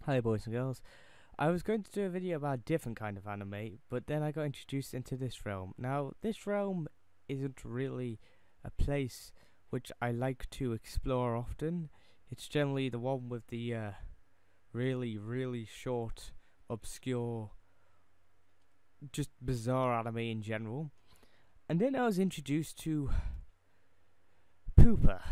Hi boys and girls. I was going to do a video about a different kind of anime, but then I got introduced into this realm. Now, this realm isn't really a place which I like to explore often. It's generally the one with the really short, obscure, just bizarre anime in general. And then I was introduced to Pupa.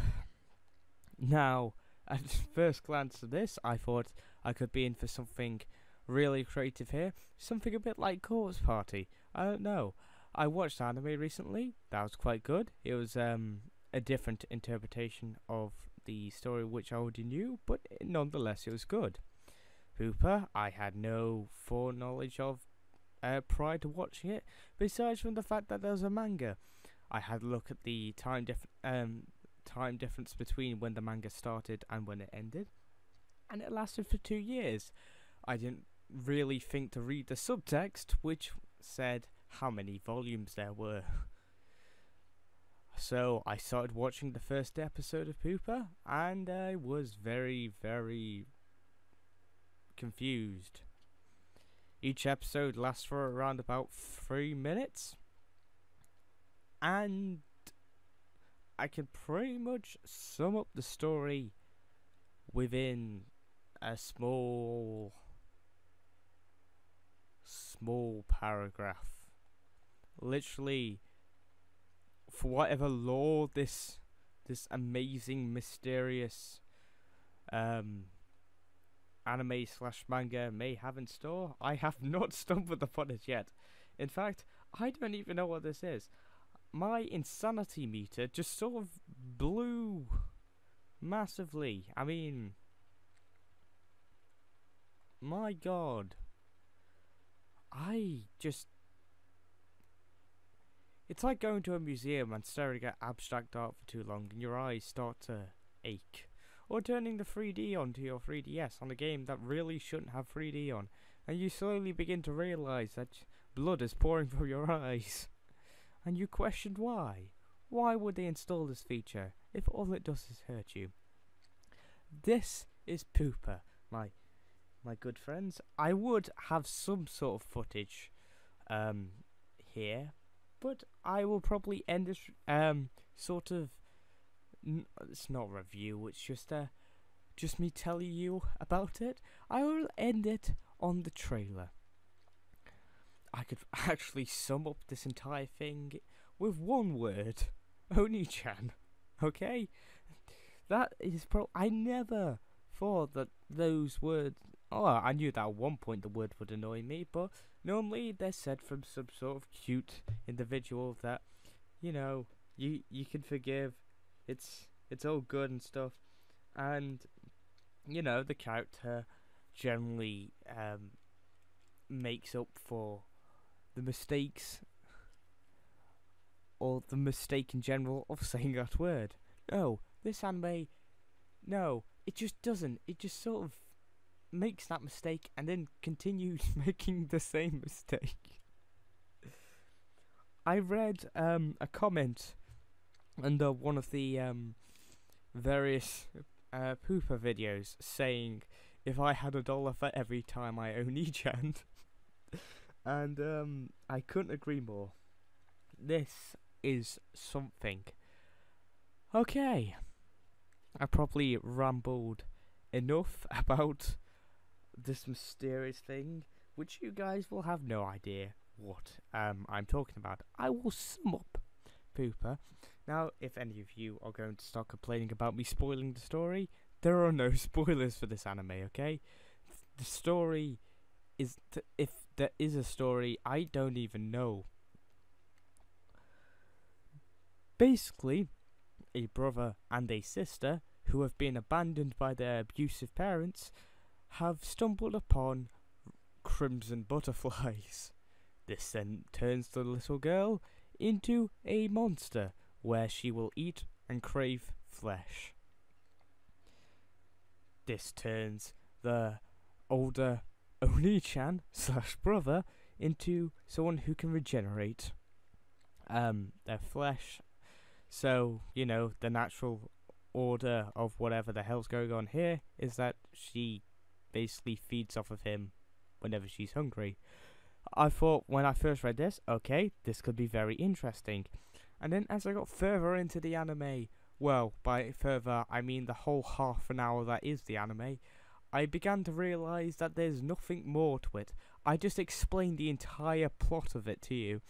Now, at first glance of this, I thought I could be in for something really creative here, something a bit like Corpse Party. I don't know. I watched anime recently. That was quite good. It was a different interpretation of the story which I already knew, but nonetheless it was good. Hooper, I had no foreknowledge of prior to watching it, besides from the fact that there was a manga. I had a look at the time difference between when the manga started and when it ended, and it lasted for 2 years. I didn't really think to read the subtext, which said how many volumes there were. So I started watching the first episode of Pupa, and I was very confused. Each episode lasts for around about 3 minutes, and I can pretty much sum up the story within a small paragraph. Literally, for whatever lore this amazing, mysterious anime slash manga may have in store, I have not stumbled upon it yet. In fact, I don't even know what this is. My insanity meter just sort of blew massively. I mean, my god. It's like going to a museum and staring at abstract art for too long and your eyes start to ache. Or turning the 3D onto your 3DS on a game that really shouldn't have 3D on, and you slowly begin to realise that blood is pouring from your eyes. And you questioned why. Why would they install this feature if all it does is hurt you? This is Pupa, my good friends. I would have some sort of footage here, but I will probably end this sort of it's not review, it's just me telling you about it. I will end it on the trailer. I could actually sum up this entire thing with one word: ONI-CHAN. Okay, that is I never thought that those words. Oh, I knew that at one point the word would annoy me, but normally they're said from some sort of cute individual that, you can forgive. It's all good and stuff, and the character generally makes up for the mistakes or the mistake in general of saying that word. No, this anime, no, it just doesn't. It just sort of makes that mistake and then continues making the same mistake. I read a comment under one of the various Pupa videos saying if I had $1 for every time I ONI-CHAN, and I couldn't agree more. This is something. Okay, I probably rambled enough about this mysterious thing, which you guys will have no idea what I'm talking about. I will sum up Pupa. Now, if any of you are going to start complaining about me spoiling the story, there are no spoilers for this anime, okay? The story is, if there is a story, I don't even know. Basically, a brother and a sister who have been abandoned by their abusive parents have stumbled upon crimson butterflies. This then turns the little girl into a monster where she will eat and crave flesh. This turns the older ONI-CHAN slash brother into someone who can regenerate their flesh. So, the natural order of whatever the hell's going on here is that she basically feeds off of him whenever she's hungry. I thought when I first read this, okay, this could be very interesting. And then as I got further into the anime, well, by further I mean the whole half an hour that is the anime, I began to realise that there's nothing more to it. I just explained the entire plot of it to you.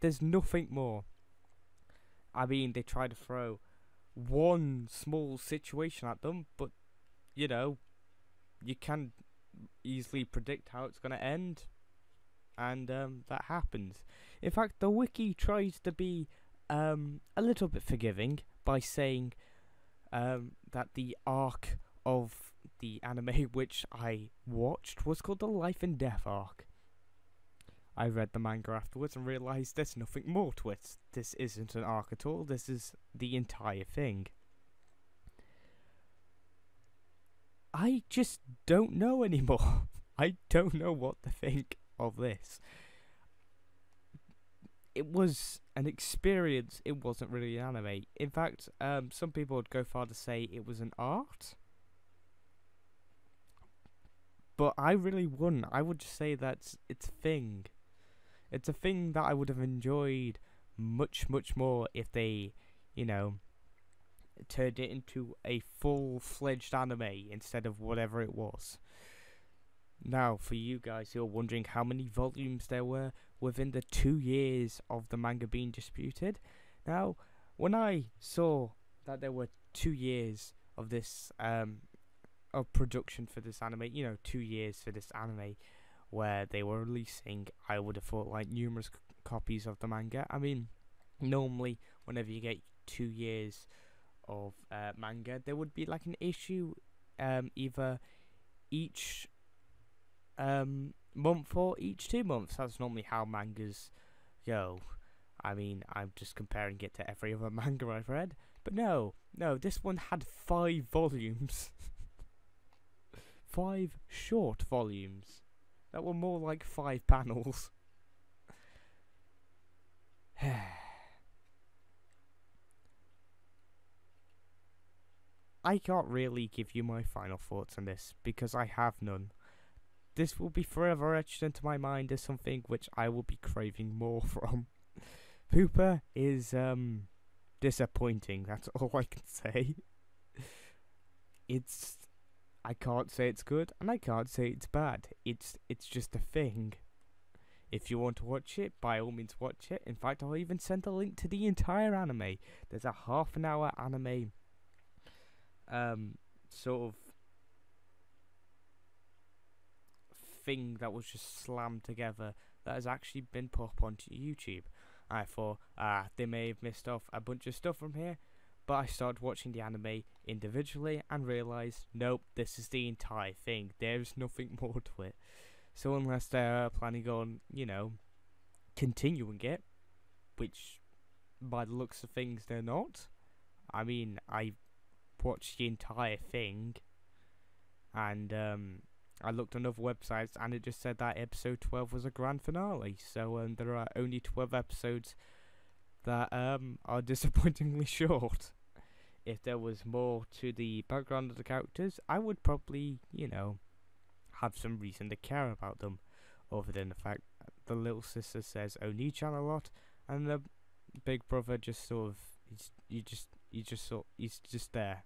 There's nothing more. I mean, they try to throw one small situation at them, but, you know, you can easily predict how it's going to end. And that happens. In fact, the wiki tries to be a little bit forgiving by saying that the arc of the anime which I watched was called the Life and Death arc. I read the manga afterwards and realised there's nothing more to it. This isn't an arc at all, this is the entire thing. I just don't know anymore. I don't know what to think of this. It was an experience, it wasn't really an anime. In fact, some people would go far to say it was an art. But I really wouldn't. I would just say that it's a thing. It's a thing that I would have enjoyed much, much more if they, you know, turned it into a full-fledged anime instead of whatever it was. Now, for you guys who are wondering how many volumes there were within the 2 years of the manga being disputed, now, when I saw that there were 2 years of this, of production for this anime, you know, 2 years for this anime where they were releasing, I would have thought like numerous copies of the manga. I mean, normally whenever you get 2 years of manga, there would be like an issue either each month or each 2 months. That's normally how mangas go. I mean, I'm just comparing it to every other manga I've read, but no, this one had 5 volumes. 5 short volumes that were more like 5 panels. I can't really give you my final thoughts on this because I have none. This will be forever etched into my mind as something which I will be craving more from. Pupa is disappointing, that's all I can say. I can't say it's good and I can't say it's bad. It's just a thing. If you want to watch it, by all means watch it. In fact, I'll even send a link to the entire anime. There's a half an hour anime sort of thing that was just slammed together that has actually been put up onto YouTube. I thought, they may have missed off a bunch of stuff from here, but I started watching the anime individually and realised, nope, this is the entire thing. There's nothing more to it. So unless they're planning on, you know, continuing it, which by the looks of things they're not. I mean, I watched the entire thing and I looked on other websites and it just said that episode 12 was a grand finale. So there are only 12 episodes that are disappointingly short. If there was more to the background of the characters, I would probably, you know, have some reason to care about them, other than the fact that the little sister says ONI-CHAN a lot, and the big brother just sort of he's just there.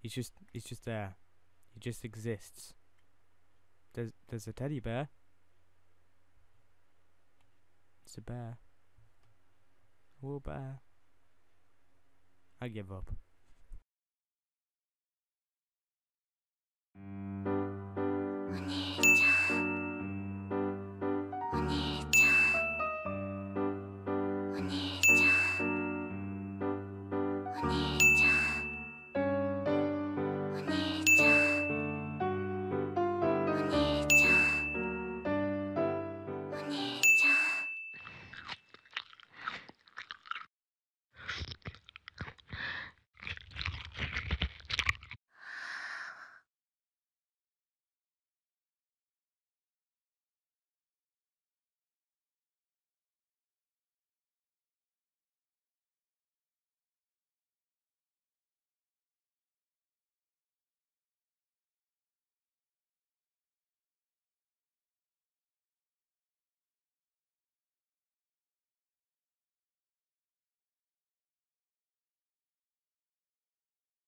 He's just there. He just exists. There's a teddy bear. It's a bear. A little bear. I give up.